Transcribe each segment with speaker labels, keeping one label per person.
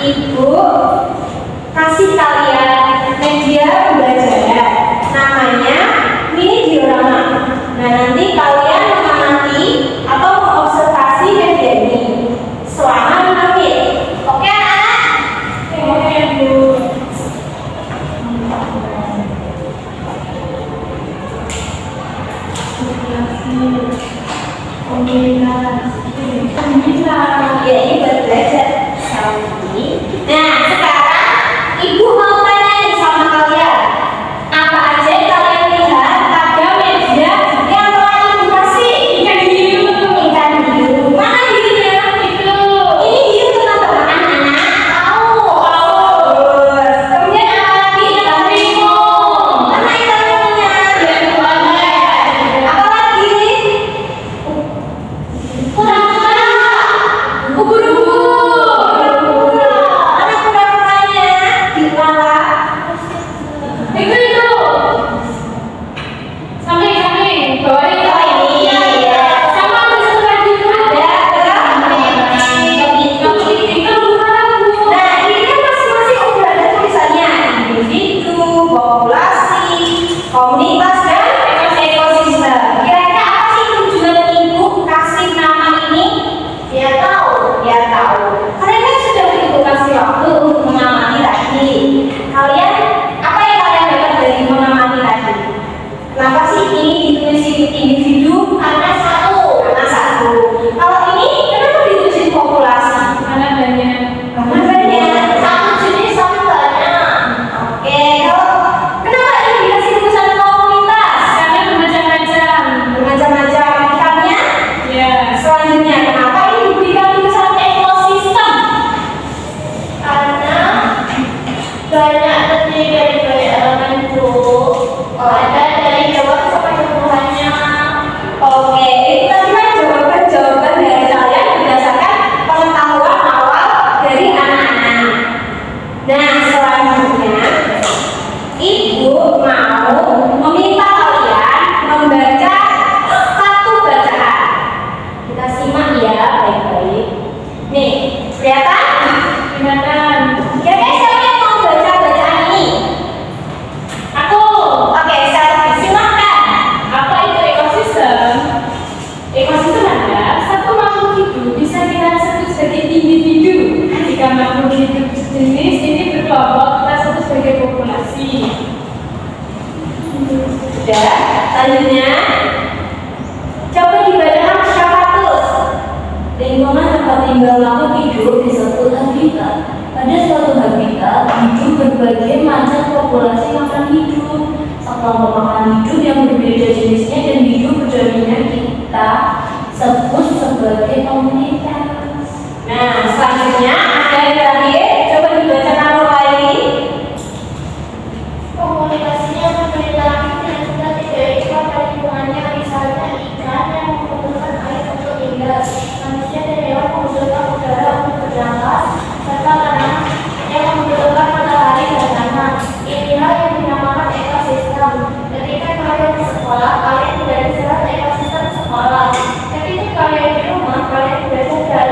Speaker 1: Ibu kasih kalian media pembelajaran namanya mini diorama. Nah, nanti kalian mengamati atau mengobservasi media ini selama 5 menit. Oke, anak? Oke, Bu. Ya, ini buat belajar selfie. Nah, sekarang Ibu mau tanya nih sama kalian, apa aja yang kalian lihat pada media yang telah Ibu kasih? Ikan hiu. Ikan hiu. Mana hiunya? Itu. Ini hiu teman-teman anak-anak tahu. Terus. Kemudian apa lagi? Ikan timun. Mana ikan timunnya? Apa lagi? Komunitas dan ekosistem. Kira-kira apa sih tujuan Ibu kasih nama ini? Dia tahu. Kalian kan sudah Ibu kasih waktu untuk mengamati tadi. Kalian, apa yang kalian dapat dari mengamati tadi? Kenapa sih ini ditulis individu? Karena satu. Kalau ini kenapa ditulis populasi? Karena banyak. Satu jenis sama banyak. Oke, kalau kenapa ini dikasih tulisan komunitas? Karena bermacam-macam ikannya. Selanjutnya, kenapa ini diberikan tulisan ekosistem? Karena banyak terdiri dari banyak elemen itu. Ada dari hewan sampai tumbuhannya. Oke, itu tadi kan jawaban dari kalian berdasarkan pengetahuan awal dari anak-anak. Nah, selanjutnya Ibu mau meminta kalian membaca satu bacaan. Kita simak ya baik-baik. Nih, kelihatan? Kira-kira siapa yang mau baca bacaan ini? Aku. Oke, silakan.
Speaker 2: Apa itu ekosistem? Ekosistem adalah satu makhluk hidup bisa kita sebut sebagai individu. Jika makhluk hidup sejenis ini berkelompok, kita sebut sebagai populasi.
Speaker 1: Sudah. Selanjutnya, coba dibacakan syafatus. Lingkungan tempat tinggal makhluk hidup disebut habitat. Pada suatu habitat, hidup berbagai macam populasi makhluk hidup. Sekelompok makhluk hidup yang berbeda jenisnya dan hidup berdampingan kita sebut sebagai komunitas. Nah, selanjutnya ada yang terakhir. Coba dibacakan lagi.
Speaker 3: Komunikasinya memiliki yang sudah tidak ikat pada lingkungannya, misalnya ikan yang membutuhkan air untuk tinggal, manusia dan hewan membutuhkan udara untuk bernafas, serta tanaman yang membutuhkan matahari dan tanah. Inilah yang dinamakan ekosistem. Ketika kalian di sekolah, kalian belajar ekosistem sekolah. Ketika kalian di rumah, kalian belajar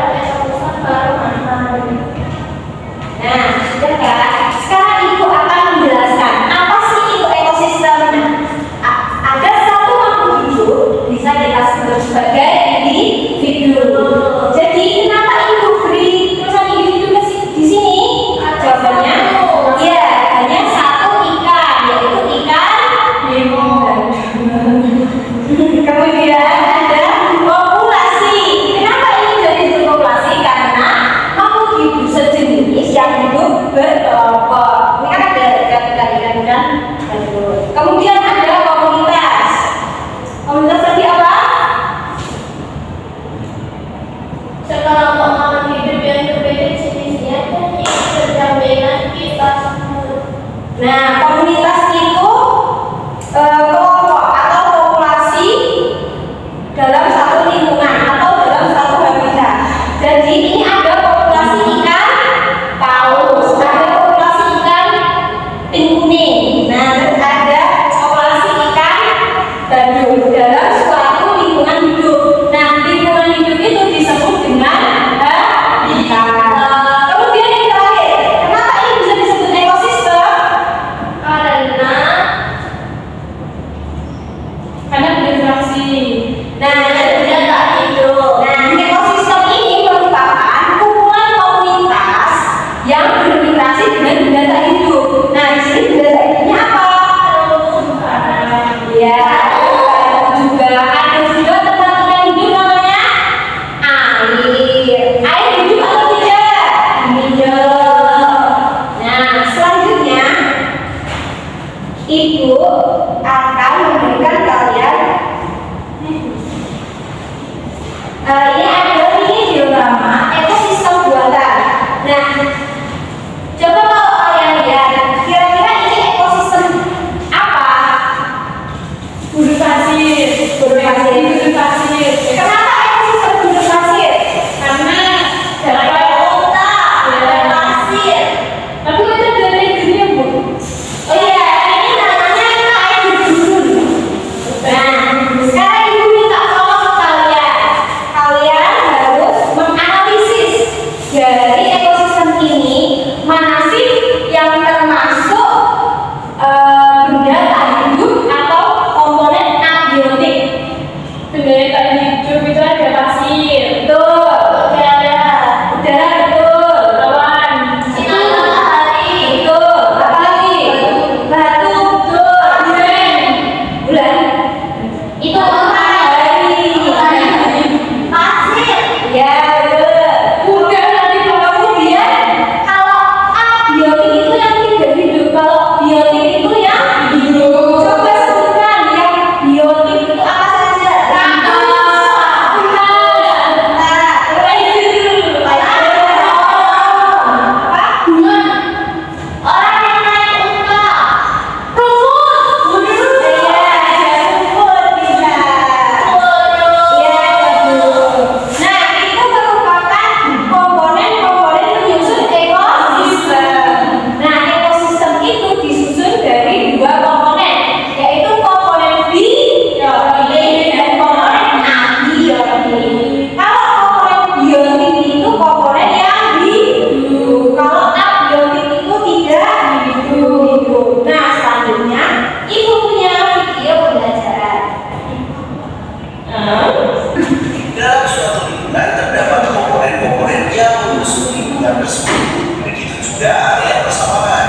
Speaker 4: lingkungan tersebut. Begitu juga area persawahan.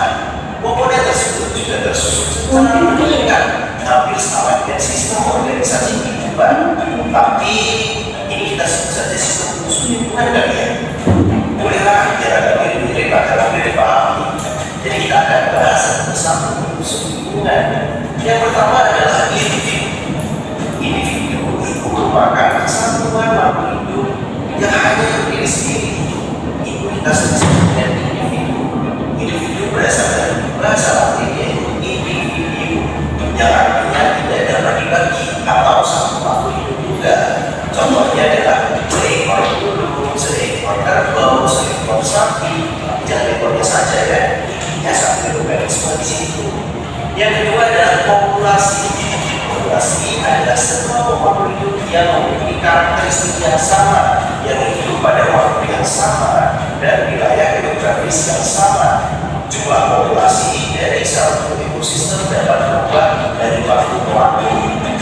Speaker 4: Komponen tersebut juga tersusun secara meningkat hampir sama dengan sistem organisasi kehidupan. Tapi ini kita sebut saja sistem usul lingkungan kali ya. Bolehlah biar agak mirip-mirip dalam dipahami. Jadi kita akan bahas satu usul lingkungan. Yang pertama adalah individu. Individu itu merupakan kesatuan makhluk hidup yang hanya berdiri sendiri. Imunitas disebut dengan individu. Individu berasal dari bahasa Latin yaitu individu, yang artinya tidak dapat dibagi atau satu makhluk hidup juga. Contohnya adalah seekor burung, seekor kerbau, seekor sapi. Jangan ekornya saja ya, ya sampai organisme di situ. Yang kedua adalah populasi. Populasi adalah semua makhluk hidup yang memiliki karakteristik yang sama, yang hidup pada waktu yang sama dan wilayah geografis yang sama. Jumlah populasi dari satu ekosistem dapat berubah dari waktu ke waktu.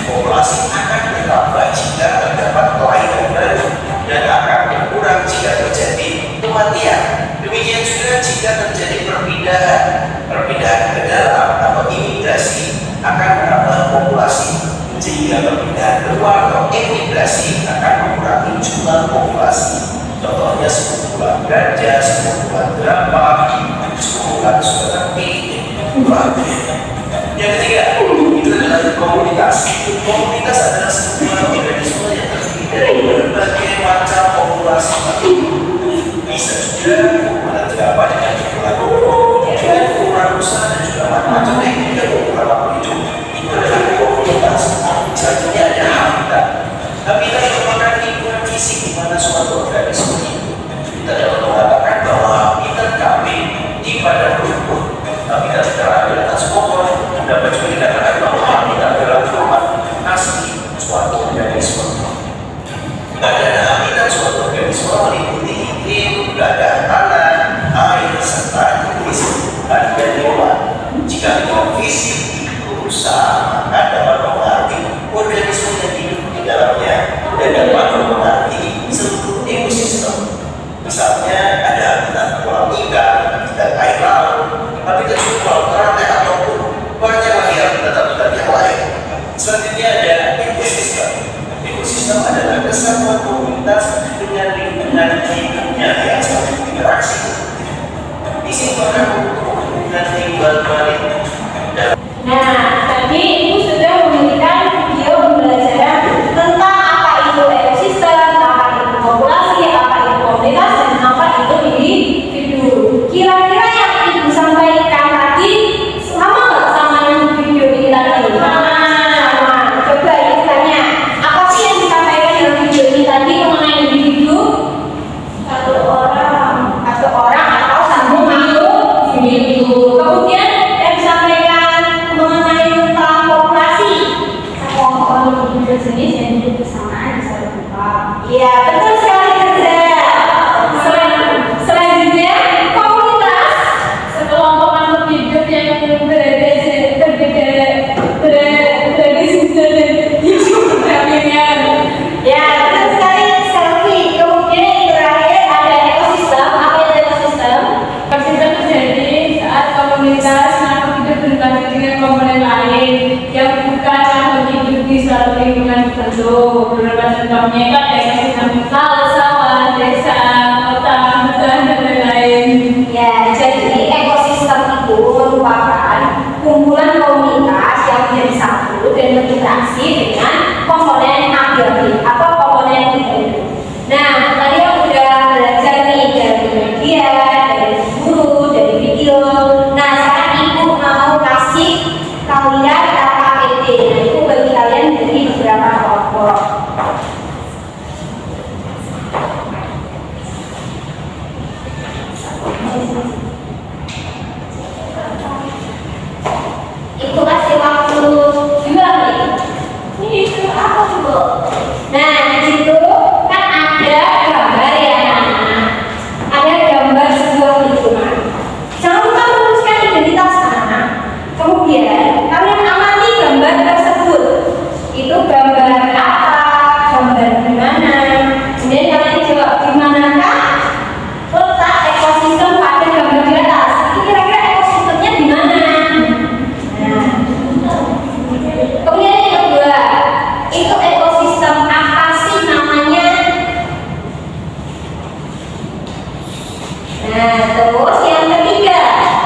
Speaker 4: Populasi akan bertambah jika terdapat kelainan baru dan akan berkurang jika terjadi kematian. Demikian juga jika terjadi perpindahan ke dalam atau imigrasi akan menambah populasi, sehingga perpindahan keluar atau emigrasi akan mengurangi jumlah populasi. Contohnya sekumpulan gajah, sekumpulan jerapah, sekumpulan seperti yang ketiga itu adalah komunitas. Komunitas adalah sekumpulan organisme yang terdiri dari berbagai macam populasi. Bisa juga kumpulan jerapah dengan kumpulan burung, dengan kumpulan rusa dan juga macam-macam lainnya kumpulan makhluk hidup. Itu adalah komunitas. Selanjutnya ada habitat. Habitat merupakan lingkungan fisik di mana suatu organisme hidup. Kita dapat mengatakan bahwa habitat kami di padang rumput, habitat berada di atas pohon. Dapat juga dikatakan bahwa habitat adalah rumah asli suatu organisme. Badan habitat suatu organisme meliputi iklim, keadaan tanah, air, serta jenis dan hewan. Jika lingkungan fisik itu rusak, maka dapat mempengaruhi organisme yang hidup di dalamnya dan dapat mempengaruhi seluruh ekosistem. Misalnya ada habitat kolam ikan, habitat air laut, habitat kolam teratai ataupun banyak lagi habitat yang lain. Selanjutnya ada ekosistem. Ekosistem adalah kesatuan komunitas dengan lingkungan hidupnya yang saling berinteraksi. Di sini akan hubungan timbal balik.
Speaker 1: Nah, tadi Ibu sudah memberikan video pembelajaran tentang apa itu ekosistem, apa itu populasi, apa itu komunitas, dan apa itu individu. Kira-kira yang Ibu sampaikan tadi sama nggak sama yang video ini tadi? Sama. Coba Ibu tanya, apa sih yang disampaikan dalam video ini tadi mengenai individu? Satu orang atau sambung makhluk individu. Kemudian yang disampaikan mengenai tentang populasi, sekelompok individu jenis yang hidup bersamaan bisa berkembang. Iya, betul sekali kerja. Selanjutnya komunitas,
Speaker 2: Sekelompok makhluk hidup yang berada hidup berdampingan.
Speaker 1: ya betul sekali selfie. Kemudian yang terakhir ada ekosistem. Apa itu ekosistem?
Speaker 2: Ekosistem terjadi saat komunitas makhluk hidup berinteraksi dengan komponen lain yang bukan makhluk hidup di suatu lingkungan tertentu. Beberapa contohnya kan ekosistem laut, sawah, desa, kota, hutan, dan lain-lain.
Speaker 1: Ya, jadi ekosistem itu merupakan kumpulan komunitas yang menjadi satu dan berinteraksi dengan komponen abiatif atau komponen hidup. Nah, tadi yang udah belajar nih dari media, dari guru, dari video. Nah, sekarang Ibu mau kasih kalian KKPD. Nah, itu bagi kalian dari beberapa kelompok. Ibu kasih waktu 2 menit. Ini itu apa sih, Bu? Nah, di situ kan ada gambar ya, anak-anak. Ada gambar sebuah lingkungan. Jangan lupa menuliskan identitas anak. Kemudian kalian amati gambar tersebut. Itu gambar apa? Gambar di mana? Kemudian kalian jawab di manakah letak ekosistem Nah, terus yang ketiga,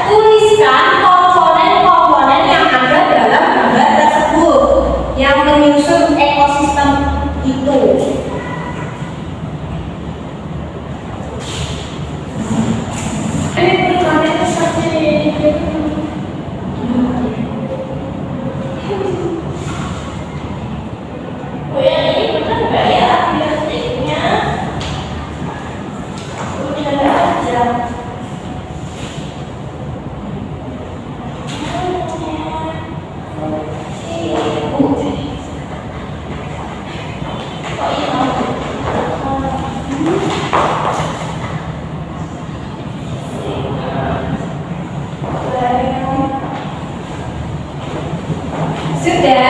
Speaker 1: tuliskan komponen-komponen yang ada dalam gambar tersebut yang menyusun ekosistem itu.
Speaker 2: Ini pertanyaannya seperti itu.
Speaker 3: Oh ya, ini benar nggak ya biotiknya? Udah aja.
Speaker 1: Sudah?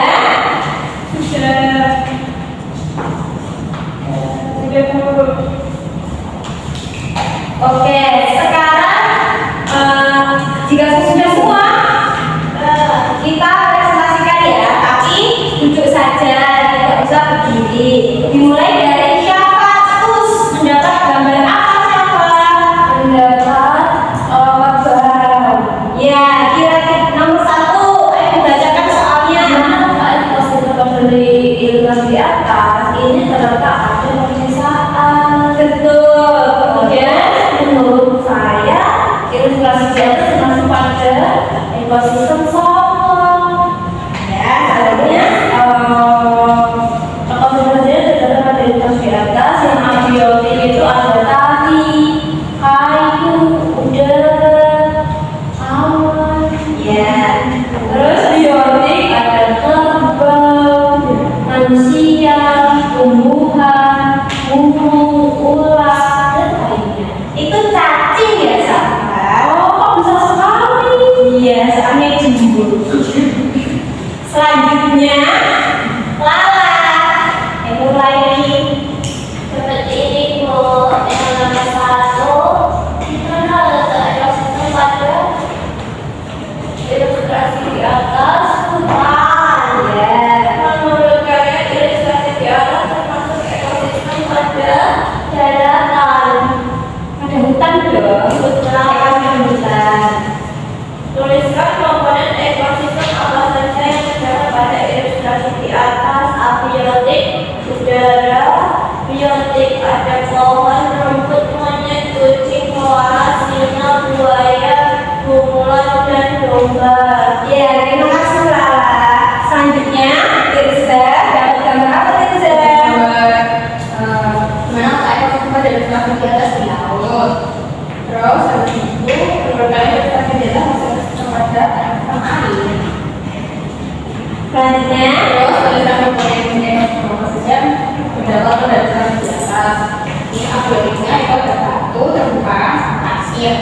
Speaker 2: Sudah Bu.
Speaker 1: Oke, sekarang jika sudah semua, kita presentasikan ya, tapi duduk saja, tidak usah berdiri. Dimulai dari Syafatus, mendapat gambar apa Syafa?
Speaker 3: Mendapat gambar.
Speaker 1: Ya, kira-kira nomor 1, ayo bacakan soalnya.
Speaker 3: Dari ilustrasi di atas ini terletak pada penyesaan.
Speaker 1: Betul. Kemudian
Speaker 3: Menurut saya ilustrasi di atas masuk pada ekosistem solar.
Speaker 1: ya, selanjutnya
Speaker 3: Ekosistem terdapat pada ilustrasi di atas yang abiotik itu ada tali, kayu, udara, awan.
Speaker 1: ya.
Speaker 3: Terus biotik ada kerbau, manusia, tumbuhan, burung, ular, dan lainnya.
Speaker 1: Itu cacing ya sahabat.
Speaker 3: Oh, kok bisa sekali?
Speaker 1: Iya, soalnya jembur. Selanjutnya lalat. Mulai nih.
Speaker 3: Seperti ini Bu, yang nomor 1 kita letak ekosistem pada ilustrasi di atas hutan.
Speaker 1: Ya.
Speaker 3: Menurut kalian ilustrasi di atas termasuk ekosistem pada daratan.
Speaker 1: Ada hutan dong. Ada hutan.
Speaker 3: Tuliskan komponen ekosistem apa saja yang terdapat pada ilustrasi di atas. Abiotik, udara, biotik ada pohon, rumput, monyet, kucing, koala, singa, buaya, bunglon, dan domba.
Speaker 1: Ya, terima kasih Lala. Selanjutnya Tirza dapat gambar apa Tirza?
Speaker 3: Mana saya pada ilustrasi di atas di laut. Terus habis itu menurut kalian ilustrasi di atas masih pada air.
Speaker 1: Selanjutnya
Speaker 3: Terus tulisan komponen ekosistem apa saja terdapat pada ilustrasi di atas. Ini abiotiknya itu ada batu, terbuka, pasir.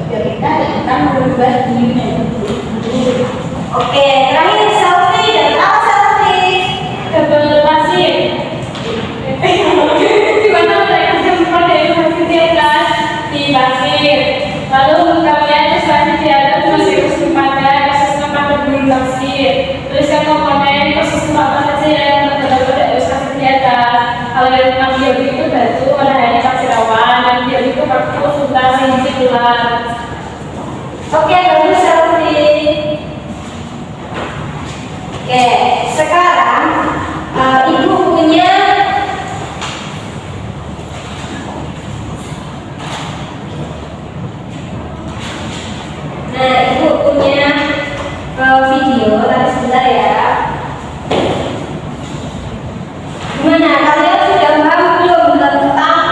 Speaker 3: Biotiknya ada ikan, berubah di
Speaker 1: oke, terakhir selfie dan apa selfie?
Speaker 2: Gambar pasir. Di mana mereka jumpa dari pasir di atas di pasir. Lalu kalian ilustrasi di atas masih ekosistem pada gunung pasir. Tuliskan komponen ekosistem apa saja yang terdapat pada ilustrasi di atas. Kalau yang tentang biotik itu batu, matahari, pasir awan, dan biotik itu kaktus, hutan, rinci, ular.
Speaker 1: Oke, bagus selfie. Oke, sekarang ibu punya ibu punya video, tapi sebentar ya. Gimana? Kalian sudah paham belum tentang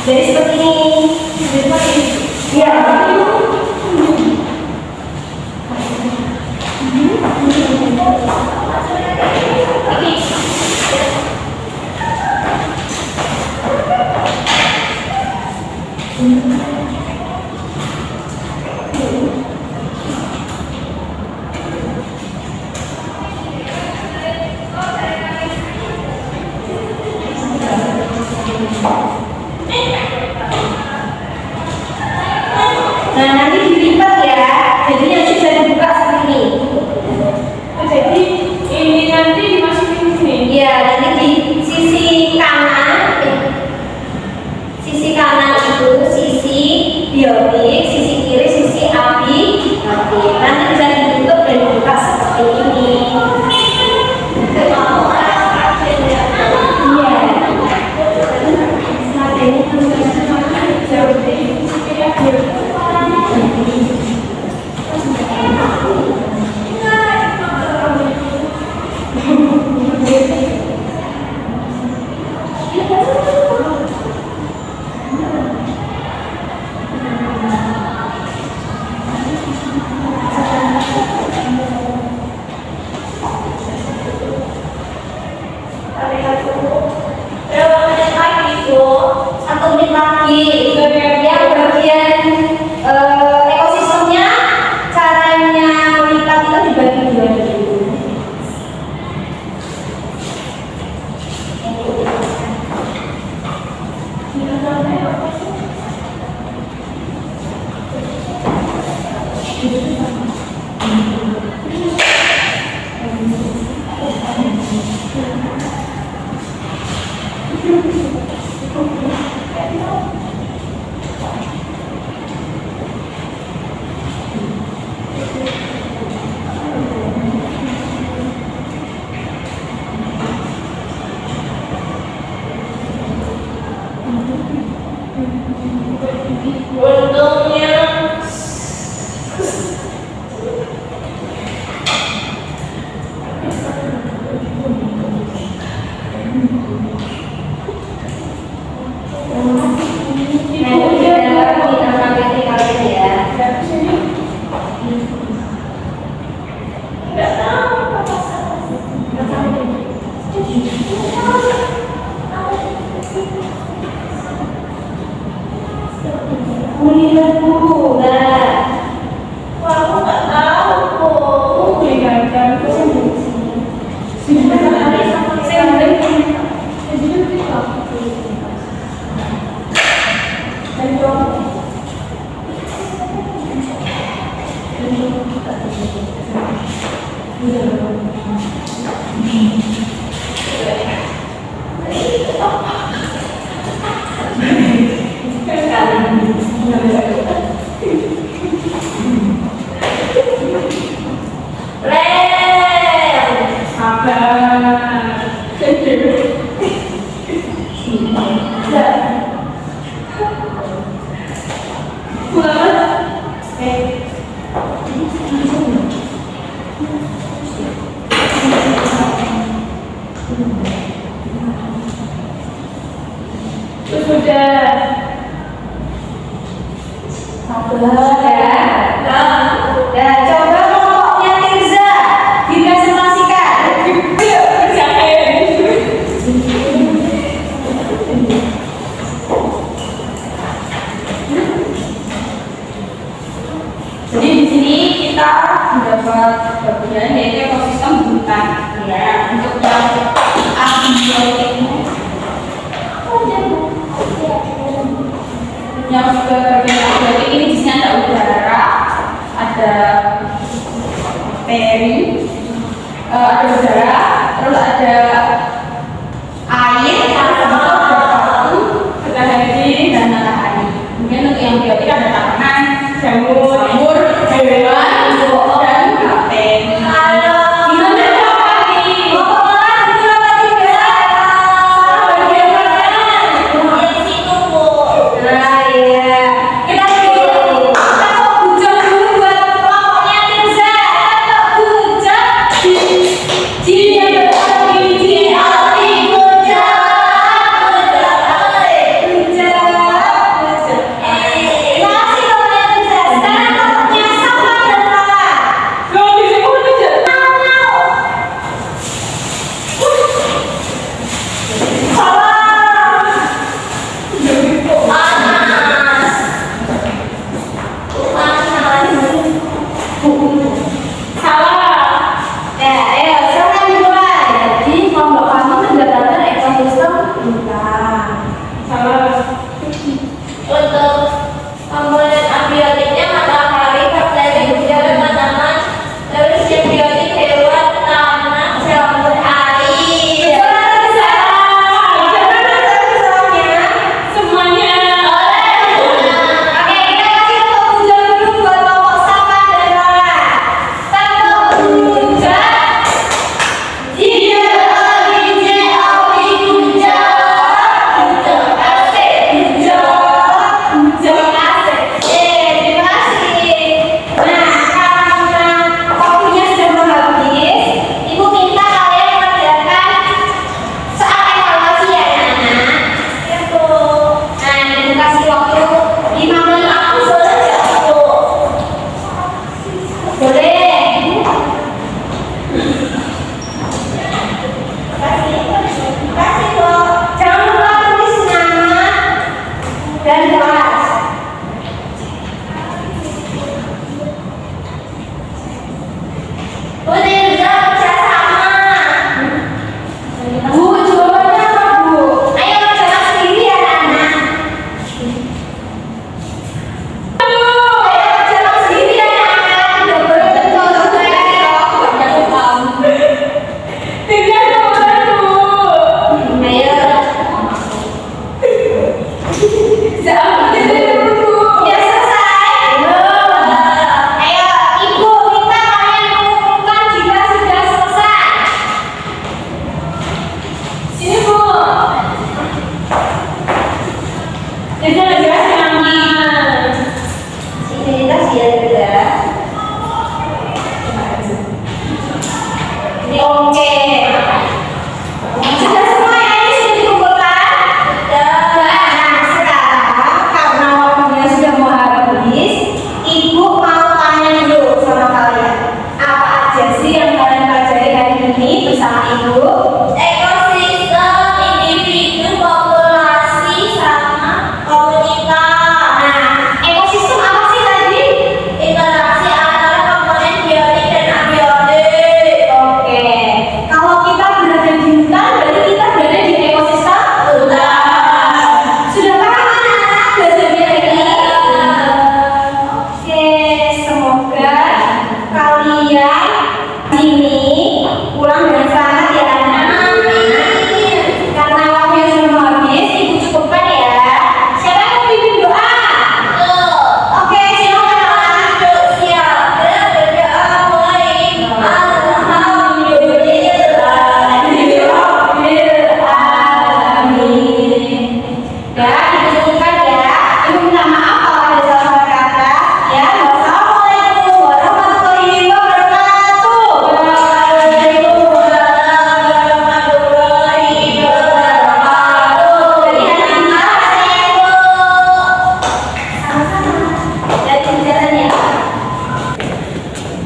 Speaker 1: Jadi seperti ini. Ya. Nah, nanti dilipat ya. Jadi yang bisa dibuka seperti ini.
Speaker 2: Jadi ini nanti dimasukin sini.
Speaker 1: Iya, nanti di sisi kanan itu sisi biotik, sisi kiri sisi api. Nanti bisa ditutup dan dibuka seperti ini. Satu menit lagi. Yang bagian ekosistemnya, caranya melipat itu dibagi dua dulu. Kuliah dulu, nah.
Speaker 3: Wah, aku nggak tahu kok.
Speaker 1: Dan coba kelompoknya Tirza dipresentasikan. Jadi di sini kita mendapat bagian yaitu ekosistem hutan. Ya, untuk abiotiknya. Yang juga bagian abiotik ini di sini ada udara, ada peri, ada udara, terus ada air, ada batu, matahari, dan matahari. Kemudian untuk yang biotik ada tanaman, jamur, hewan, dan bakteri. Gimana Kak Fani? Mau pengelas itu apa tidak? Bagian mana?
Speaker 3: Yang situ, Bu.
Speaker 1: Nah, ya. kasih ya juga. Ini oke. Sudah semua ya, ini sudah dikumpulkan? Sudah. Nah, sekarang karena waktunya sudah mau habis, Ibu mau tanya dulu sama kalian. Apa aja sih yang kalian pelajari hari ini bersama Ibu?
Speaker 3: Ekosistem, individu, populasi, sama komunitas.
Speaker 1: Nah, ekosistem apa sih tadi?
Speaker 3: Interaksi antara komponen biotik dan abiotik.
Speaker 1: Oke. Kalau kita berada di hutan, berarti kita berada di ekosistem hutan. Sudah paham anak-anak belajarnya ini? Oke, semoga kalian ini pulang dengan selamat ya anak. Karena waktunya sudah mau habis, Ibu cukupkan ya. Siapa yang mau pimpin doa? Oke, silakan anak. Ya, Ibu cukupkan ya. Ibu minta maaf kalau ada salah kata. Ya, wassalamualaikum warahmatullahi wabarakatuh. Jadi hati sama-sama. Dari pelajaran ya.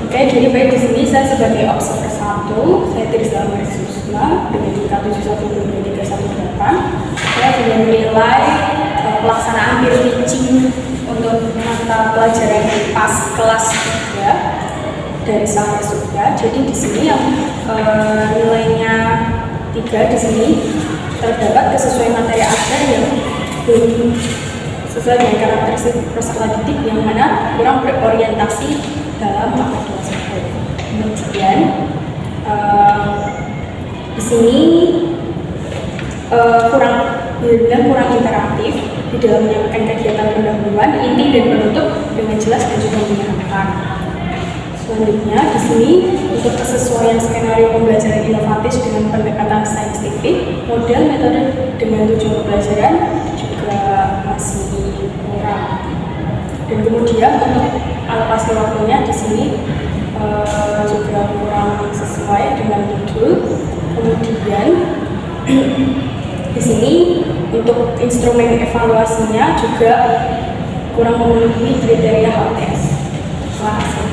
Speaker 2: Oke, jadi baik di sini saya sebagai observer 1, saya Trisla Marisusma dengan IK 7102318. Saya sudah menilai pelaksanaan peer teaching untuk mata pelajaran pas kelas 3 dari Sang Surga. Jadi di sini yang nilainya 3 di sini terdapat kesesuaian materi ajar yang belum sesuai dengan karakteristik peserta didik yang mana kurang berorientasi dalam mata tersebut. Kemudian di sini kurang interaktif di dalam menyampaikan kegiatan pendahuluan, inti dan penutup dengan jelas dan juga menyenangkan. Selanjutnya di sini untuk kesesuaian skenario pembelajaran inovatif dengan pendekatan saintifik, model metode dengan tujuan pembelajaran juga masih kurang. Dan kemudian untuk alokasi waktunya di sini juga kurang sesuai dengan modul. Kemudian di sini untuk instrumen evaluasinya juga kurang memenuhi kriteria HTS. Terima kasih.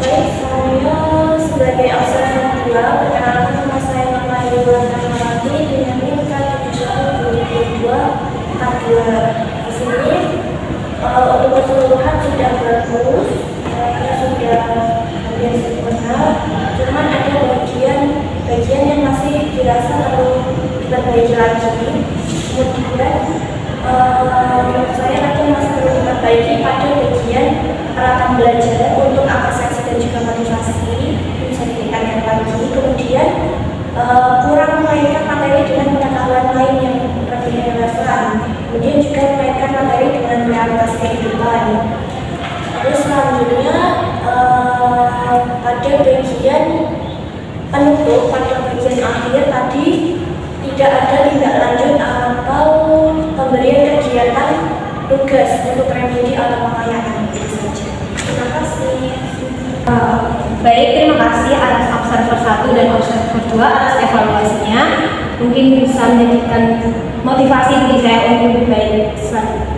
Speaker 3: Baik, saya sebagai observer 2 perkenalkan nama saya Mama Iwan Rahmawati dengan NIM K7122 K2. Di sini untuk keseluruhan sudah bagus, sudah hampir sempurna. Cuman ada bagian yang masih dirasa perlu diperbaiki lagi. Kemudian menurut saya nanti masih perlu diperbaiki pada bagian peralatan belajar untuk apresiasi dan juga motivasi bisa ditingkatkan lagi. Kemudian kurang memainkan materi dengan pengetahuan lain yang lebih relevan. Kemudian juga memainkan materi dengan realitas kehidupan. Terus selanjutnya pada bagian penutup, pada bagian akhir tadi tidak ada tindak lanjut atau pemberian kegiatan tugas untuk remedi atau pengayaan. Itu saja. Terima kasih.
Speaker 1: Baik, terima kasih atas observer 1 dan observer 2 atas evaluasinya. Mungkin bisa menjadikan motivasi bagi saya untuk lebih baik selanjutnya.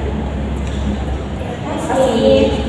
Speaker 3: Terima kasih.